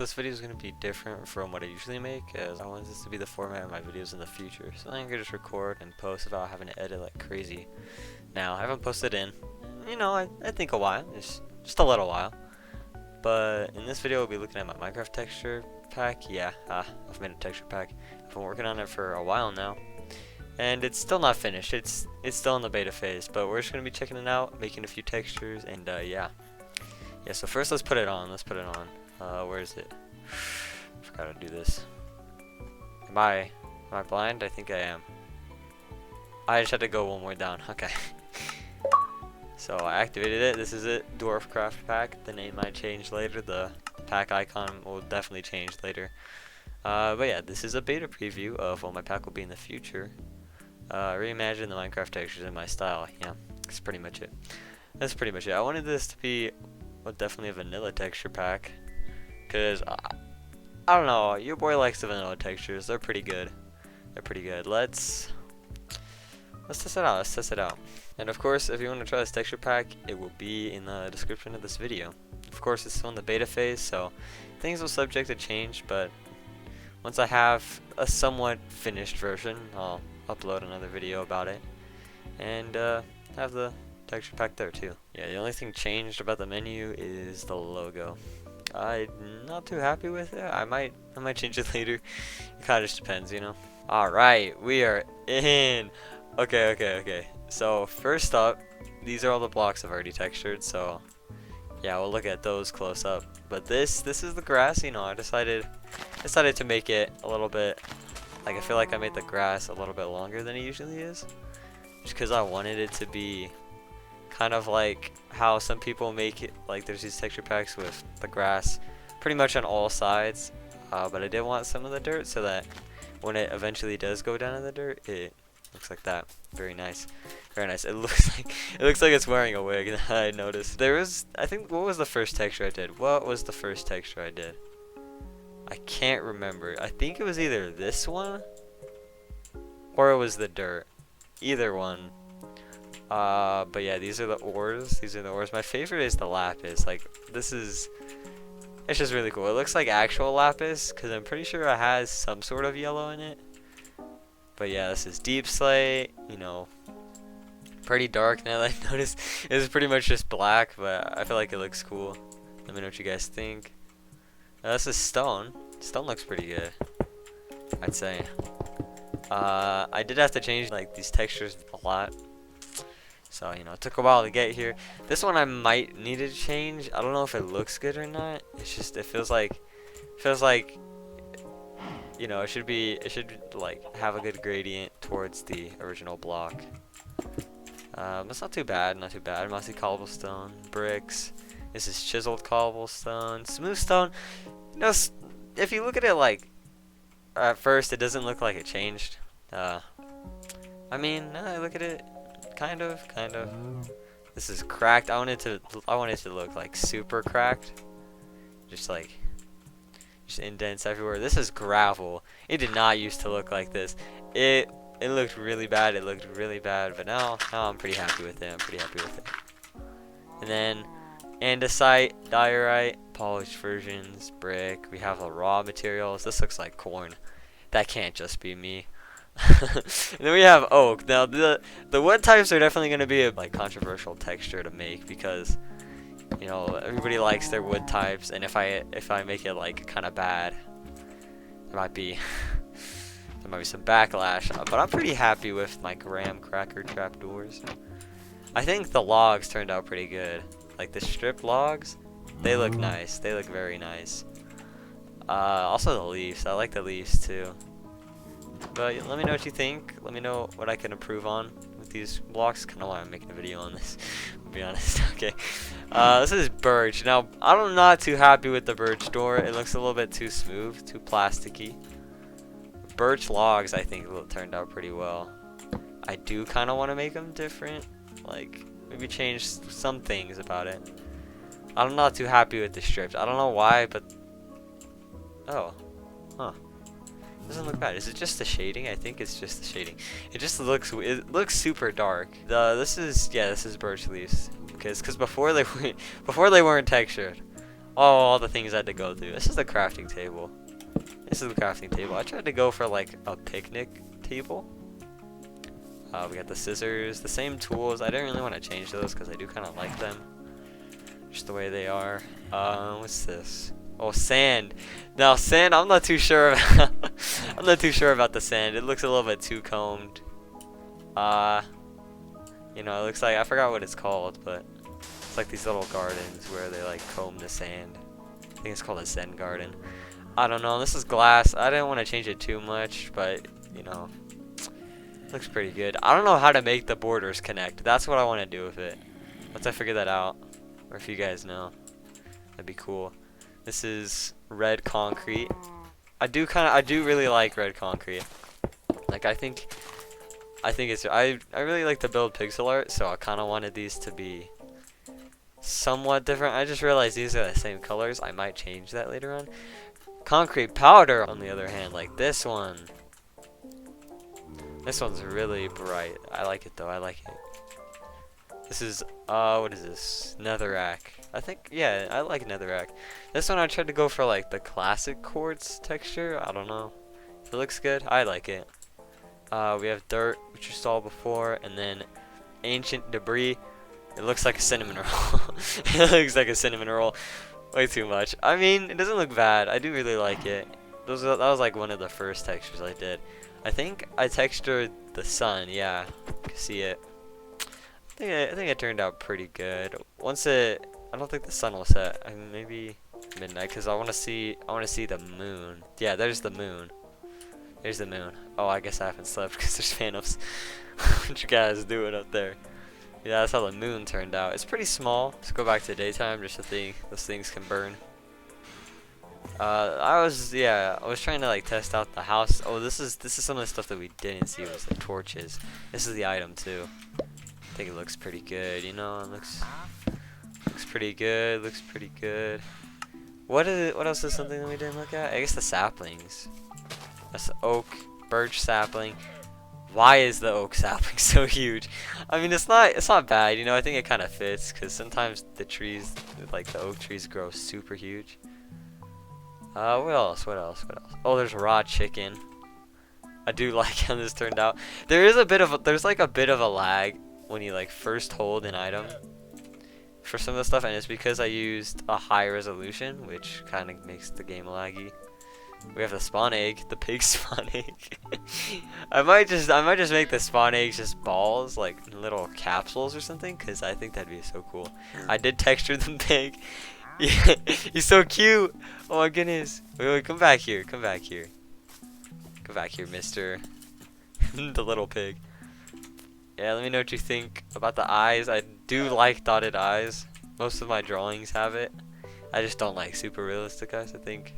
This video is going to be different from what I usually make, as I want this to be the format of my videos in the future. So I'm going to just record and post without having to edit like crazy. Now, I haven't posted in, I think a while, just a little while. But in this video, we'll be looking at my Minecraft texture pack. Yeah, I've made a texture pack. I've been working on it for a while now. And it's still not finished. It's still in the beta phase, but we're just going to be checking it out, making a few textures, and yeah. Yeah, so first let's put it on. Where is it? Forgot to do this. Am I blind? I think I am. I just had to go one more down. Okay. So I activated it. This is it. Dwarf Craft Pack. The name might change later. The pack icon will definitely change later. But yeah, this is a beta preview of what my pack will be in the future. Reimagine the Minecraft textures in my style. Yeah, that's pretty much it. I wanted this to be definitely a vanilla texture pack. Cause I don't know, your boy likes the vanilla textures. They're pretty good. Let's test it out. And of course, if you want to try this texture pack, it will be in the description of this video. Of course, it's still in the beta phase, so things will subject to change. But once I have a somewhat finished version, I'll upload another video about it and have the texture pack there too. Yeah, the only thing changed about the menu is the logo. I'm not too happy with it. I might change it later. It kind of just depends, you know. Alright, we are in. Okay. So first up, these are all the blocks I've already textured, so yeah, we'll look at those close up. But this is the grass, you know. I decided to make it a little bit, like, I feel like I made the grass a little bit longer than it usually is, just because I wanted it to be kind of like how some people make it, like there's these texture packs with the grass pretty much on all sides, but I did want some of the dirt so that when it eventually does go down in the dirt, it looks like that. Very nice. It looks like it's wearing a wig. I noticed I think, what was the first texture I did? I can't remember. I think it was either this one or it was the dirt, either one. But yeah, these are the ores. My favorite is the lapis. Like, it's just really cool. It looks like actual lapis because I'm pretty sure it has some sort of yellow in it. But yeah, this is deep slate, you know, pretty dark now that I noticed. It's pretty much just black, but I feel like it looks cool. Let me know what you guys think. This is stone. Stone looks pretty good, I'd say. I did have to change like these textures a lot. So, you know, it took a while to get here. This one I might need to change. I don't know if it looks good or not. It's just, it feels like, you know, it should like have a good gradient towards the original block. It's not too bad. Mossy cobblestone, bricks. This is chiseled cobblestone, smooth stone. You know, if you look at it like at first, it doesn't look like it changed. I mean, look at it. Kind of. This is cracked. I want it to look like super cracked. Just indents everywhere. This is gravel. It did not used to look like this. It looked really bad. But now I'm pretty happy with it. And then andesite, diorite, polished versions, brick. We have the raw materials. This looks like corn. That can't just be me. And then we have oak. Now the wood types are definitely going to be a like controversial texture to make because, you know, everybody likes their wood types, and if I make it like kind of bad, there might be some backlash. But I'm pretty happy with my graham cracker trapdoors. I think the logs turned out pretty good. Like the strip logs, they look nice. They look very nice. Also the leaves. I like the leaves too. But let me know what you think. Let me know what I can improve on with these blocks. Kind of why I'm making a video on this, to be honest. Okay. This is birch. Now, I'm not too happy with the birch door. It looks a little bit too smooth, too plasticky. Birch logs, I think, turned out pretty well. I do kind of want to make them different. Like, maybe change some things about it. I'm not too happy with the strips. I don't know why, but... Oh. Huh. Doesn't look bad. Is it just the shading? I think it's just the shading. It looks super dark. This is birch leaves because before they weren't textured. all the things I had to go through. This is the crafting table. This is the crafting table. I tried to go for like a picnic table. We got the scissors, the same tools. I didn't really want to change those because I do kind of like them, just the way they are. What's this? Oh, sand. Now sand, I'm not too sure. I'm not too sure about the sand. It looks a little bit too combed. You know, it looks like, I forgot what it's called, but it's like these little gardens where they like comb the sand. I think it's called a Zen garden. I don't know. This is glass. I didn't want to change it too much, but you know, looks pretty good. I don't know how to make the borders connect. That's what I want to do with it. Once I figure that out, or if you guys know, that'd be cool. This is red concrete. I do really like red concrete. Like I think it's I really like to build Pixilart, so I kind of wanted these to be somewhat different. I just realized these are the same colors. I might change that later on. Concrete powder, on the other hand, like this one. This one's really bright. I like it though. I like it. This is what is this? Netherrack. I think, yeah, I like netherrack. This one I tried to go for like the classic quartz texture. I don't know. It looks good. I like it. We have dirt, which you saw before, and then ancient debris. It looks like a cinnamon roll. It looks like a cinnamon roll. Way too much. I mean, it doesn't look bad. I do really like it. That was like one of the first textures I did. I think I textured the sun. Yeah, you can see it. I think it turned out pretty good. I don't think the sun will set. I mean, maybe midnight, because I want to see the moon. Yeah, there's the moon. There's the moon. Oh, I guess I haven't slept because there's phantoms. What you guys doing up there? Yeah, that's how the moon turned out. It's pretty small. Let's go back to daytime just so those things can burn. I was trying to like test out the house. Oh, this is some of the stuff that we didn't see was the torches. This is the item too. I think it looks pretty good, you know. It looks pretty good. Looks pretty good. What else is something that we didn't look at? I guess the saplings. That's the oak, birch sapling. Why is the oak sapling so huge? I mean, it's not bad, you know. I think it kind of fits because sometimes the trees, like the oak trees, grow super huge. What else? Oh, there's raw chicken. I do like how this turned out. There's like a bit of a lag when you like first hold an item for some of the stuff, and it's because I used a high resolution, which kind of makes the game laggy. We have the spawn egg, the pig spawn egg. I might just make the spawn eggs just balls, like little capsules or something, because I think that'd be so cool. I did texture the pig. Yeah, he's so cute. Oh my goodness. Wait, come back here. Come back here, mister. The little pig. Yeah, let me know what you think about the eyes. I do like dotted eyes. Most of my drawings have it. I just don't like super realistic eyes, I think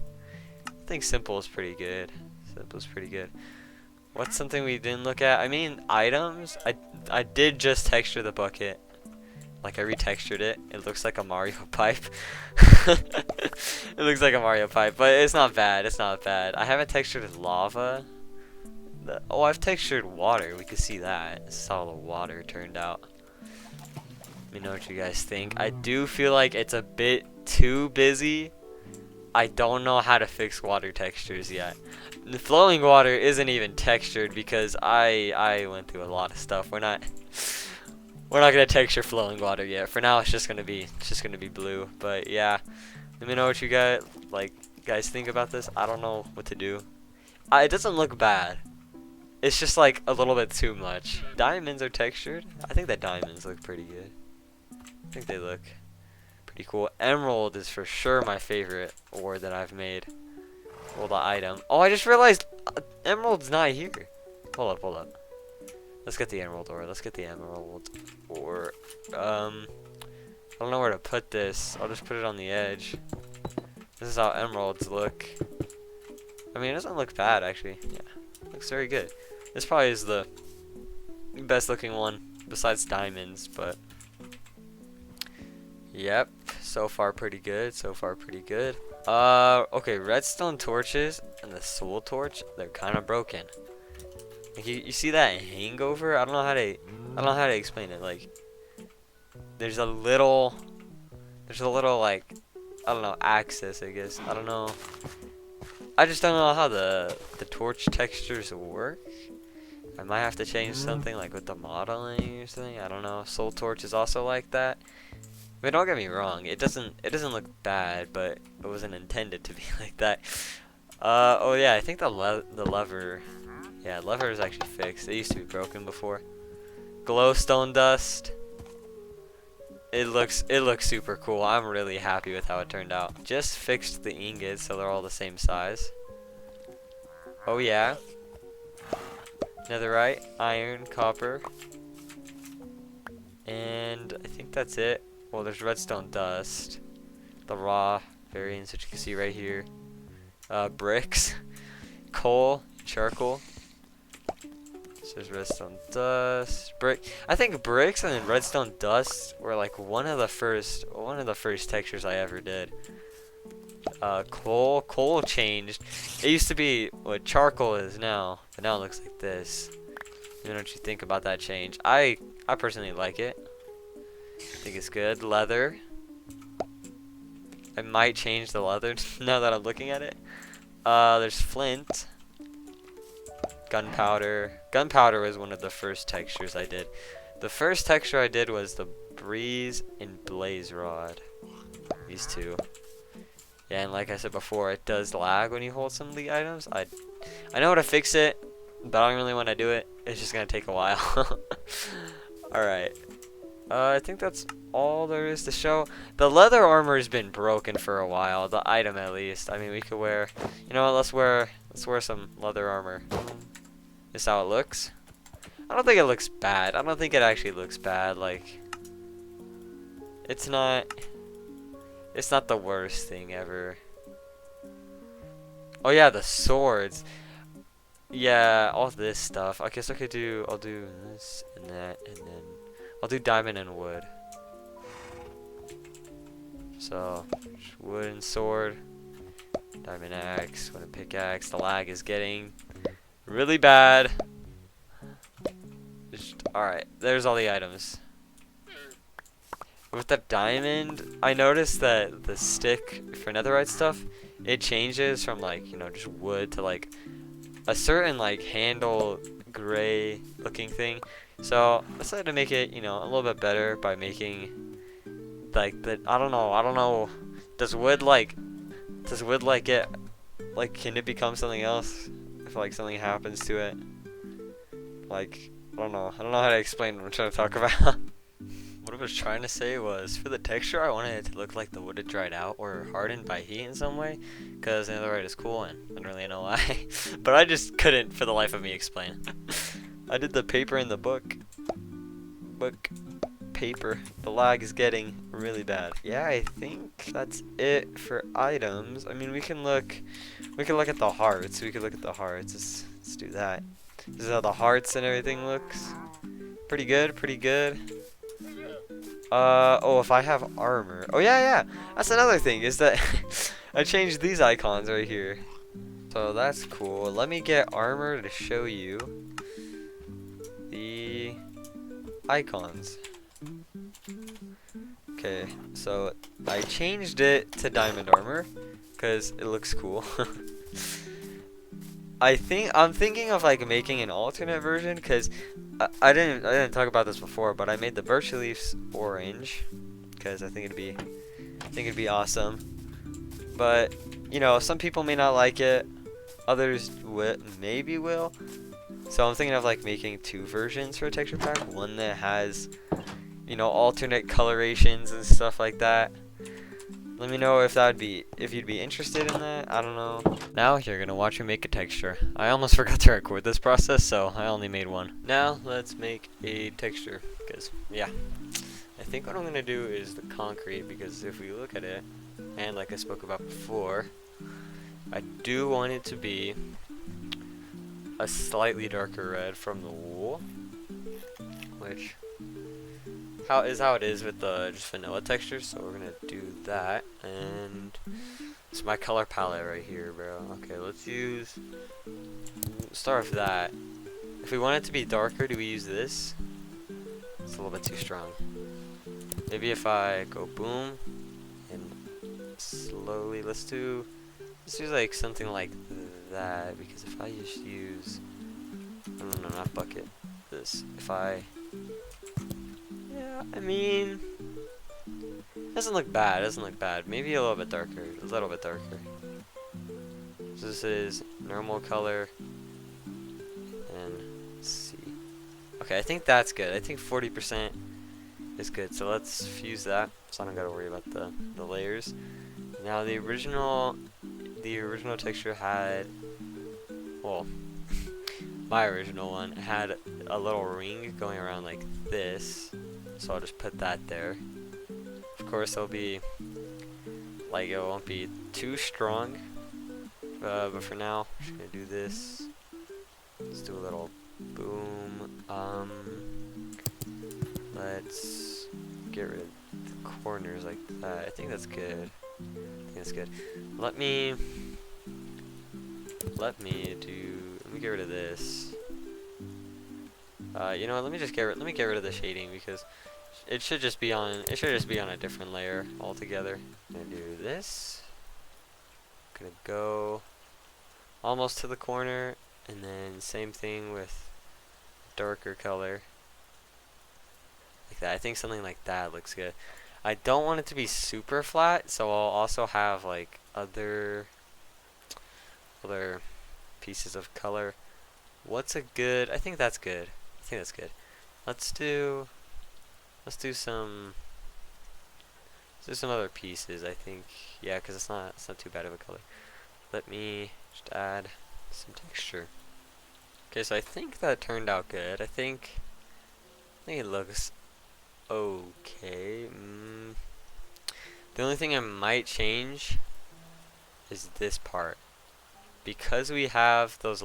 simple is pretty good. Simple's pretty good. What's something we didn't look at? I mean, items. I did just texture the bucket. Like, I retextured it. It looks like a Mario pipe. It looks like a Mario pipe, but it's not bad. It's not bad. I haven't textured lava. Oh, I've textured water. We can see that. This is how the water turned out. Let me know what you guys think. I do feel like it's a bit too busy. I don't know how to fix water textures yet. The flowing water isn't even textured because I went through a lot of stuff. We're not gonna texture flowing water yet. For now, it's just gonna be blue. But yeah, let me know what you guys think about this. I don't know what to do. It doesn't look bad. It's just like a little bit too much. Diamonds are textured. I think that diamonds look pretty good. I think they look pretty cool. Emerald is for sure my favorite ore that I've made. Well, the item. Oh, I just realized emerald's not here. Hold up. Let's get the emerald ore. I don't know where to put this. I'll just put it on the edge. This is how emeralds look. I mean, it doesn't look bad, actually. Yeah, it looks very good. This probably is the best looking one besides diamonds, but yep, so far pretty good. Okay, redstone torches and the soul torch, they're kind of broken. Like you see that hangover? I don't know how to explain it. Like there's a little like I don't know, access, I guess. I don't know. I just don't know how the torch textures work. I might have to change something like with the modeling or something. I don't know. Soul Torch is also like that. I mean, don't get me wrong. It doesn't look bad, but it wasn't intended to be like that. Oh yeah, I think the lever. Yeah, lever is actually fixed. It used to be broken before. Glowstone dust. It looks super cool. I'm really happy with how it turned out. Just fixed the ingots so they're all the same size. Oh yeah. Netherite, iron, copper, and I think that's it. Well, there's redstone dust, the raw variants, which you can see right here. Bricks, coal, charcoal. So there's redstone dust, brick. I think bricks and then redstone dust were like one of the first textures I ever did. Coal changed. It used to be what charcoal is now, but now it looks like this. You know what you think about that change? I personally like it. I think it's good. Leather. I might change the leather now that I'm looking at it. There's flint. Gunpowder. Gunpowder was one of the first textures I did. The first texture I did was the breeze and blaze rod. These two. Yeah, and like I said before, it does lag when you hold some of the items. I know how to fix it, but I don't really want to do it. It's just gonna take a while. Alright. I think that's all there is to show. The leather armor has been broken for a while. The item, at least. I mean, we could wear. You know what? Let's wear some leather armor. This is how it looks. I don't think it looks bad. I don't think it actually looks bad. Like, it's not the worst thing ever. Oh yeah, the swords. Yeah, all this stuff. I guess I'll do this and that, and then I'll do diamond and wood. So, wooden sword, diamond axe, wooden pickaxe. The lag is getting really bad. Alright, there's all the items. With the diamond, I noticed that the stick for netherite stuff, it changes from like, you know, just wood to like a certain like handle gray looking thing. So I decided to make it, you know, a little bit better by making like the I don't know. Does wood get like, can it become something else if like something happens to it? Like, I don't know how to explain what I'm trying to talk about. What I was trying to say was, for the texture, I wanted it to look like the wood had dried out or hardened by heat in some way, because netherite is cool, and I don't really know why. But I just couldn't, for the life of me, explain. I did the paper in the book. Paper. The lag is getting really bad. Yeah, I think that's it for items. I mean, we can look at the hearts. Let's do that. This is how the hearts and everything looks. Pretty good. Oh, if I have armor. Oh, yeah. That's another thing, is that I changed these icons right here. So that's cool. Let me get armor to show you the icons. Okay, so I changed it to diamond armor because it looks cool. I'm thinking of like making an alternate version, because I didn't talk about this before, but I made the birch leaves orange because I think it'd be awesome. But you know, some people may not like it, others maybe will. So I'm thinking of like making two versions for a texture pack, one that has, you know, alternate colorations and stuff like that. Let me know if you'd be interested in that. I don't know. Now you're gonna watch me make a texture. I almost forgot to record this process, so I only made one. Now let's make a texture, because yeah, I think what I'm gonna do is the concrete, because if we look at it, and like I spoke about before, I do want it to be a slightly darker red from the wool, which how it is with the just vanilla textures. So we're gonna do that, and it's my color palette right here, bro. Okay, let's start with that. If we want it to be darker, do we use this? It's a little bit too strong. Maybe if I go boom and slowly. Let's do like something like that, because if I just use, no, not bucket, this, if I, yeah, I mean, doesn't look bad, doesn't look bad. Maybe a little bit darker, a little bit darker. So this is normal color, and let's see. Okay, I think that's good. I think 40% is good. So let's fuse that, so I don't gotta worry about the layers. Now the original texture had, well, my original one had a little ring going around like this. So I'll just put that there. Of course, it'll be like, it won't be too strong. But for now, I'm just gonna do this. Let's do a little boom. Let's get rid of the corners like that. I think that's good. I think that's good. Let me get rid of this. You know what? Let me get rid of the shading, because it should just be on a different layer altogether. I'm gonna do this. I'm gonna go almost to the corner, and then same thing with darker color. Like that. I think something like that looks good. I don't want it to be super flat, so I'll also have like other pieces of color. What's a good? I think that's good. I think that's good. Let's do some other pieces. I think, yeah, because it's not too bad of a color. Let me just add some texture. Okay, so I think that turned out good. I think it looks okay. The only thing I might change is this part, because we have those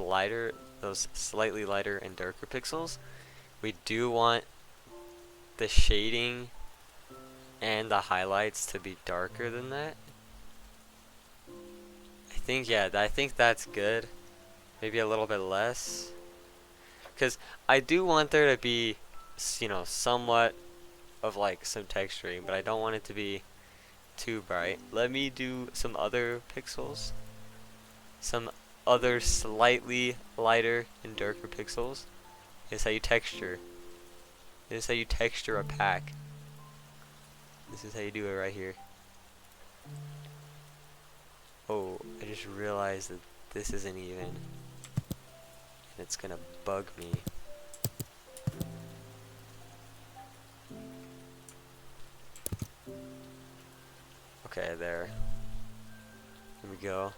slightly lighter and darker pixels. We do want the shading and the highlights to be darker than that. I think, yeah, I think that's good. Maybe a little bit less, because I do want there to be, you know, somewhat of like some texturing, but I don't want it to be too bright. Let me do some other pixels, some other slightly lighter and darker pixels. This is how you texture. This is how you texture a pack. This is how you do it right here. Oh, I just realized that this isn't even, and it's gonna bug me. Okay, there. Here we go.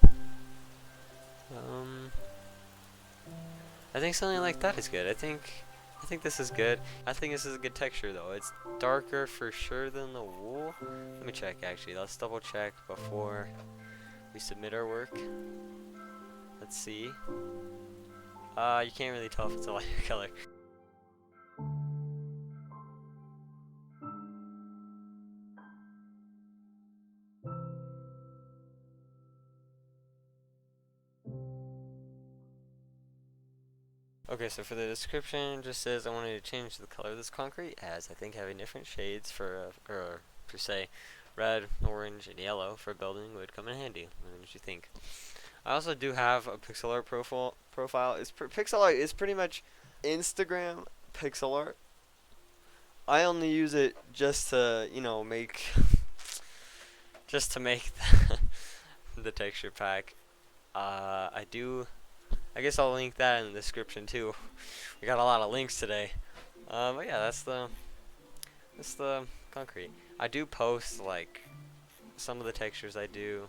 I think something like that is good. I think this is good. I think this is a good texture though. It's darker for sure than the wool. Let me check actually. Let's double check before we submit our work. Let's see. You can't really tell if it's a lighter color. Okay, so for the description, it just says I wanted to change the color of this concrete, as I think having different shades for per se, red, orange, and yellow for building would come in handy. What did you think? I also do have a Pixilart profile. Pixilart is pretty much Instagram Pixilart. I only use it just to, you know, make just to make the texture pack. I guess I'll link that in the description too. We got a lot of links today. But yeah, that's the concrete. I do post like some of the textures I do.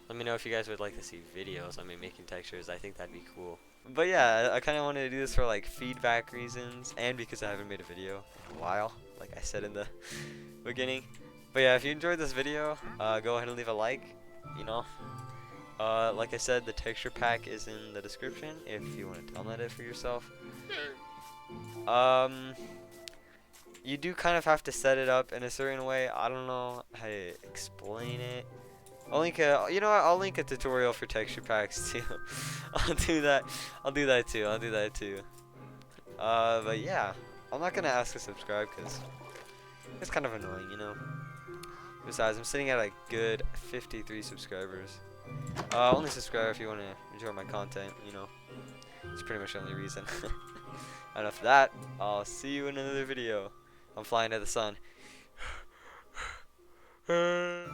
Let me know if you guys would like to see videos on me making textures. I think that'd be cool. But yeah, I kind of wanted to do this for like feedback reasons, and because I haven't made a video in a while, like I said in the beginning. But yeah, if you enjoyed this video, go ahead and leave a like. You know, like I said, the texture pack is in the description if you want to download it for yourself. You do kind of have to set it up in a certain way. I don't know how to explain it. I'll link you know what? I'll link a tutorial for texture packs too. I'll do that too. But yeah, I'm not gonna ask to subscribe because it's kind of annoying, you know. Besides, I'm sitting at a good 53 subscribers. Only subscribe if you want to enjoy my content, you know. It's pretty much the only reason. Enough of that. I'll see you in another video. I'm flying to the sun.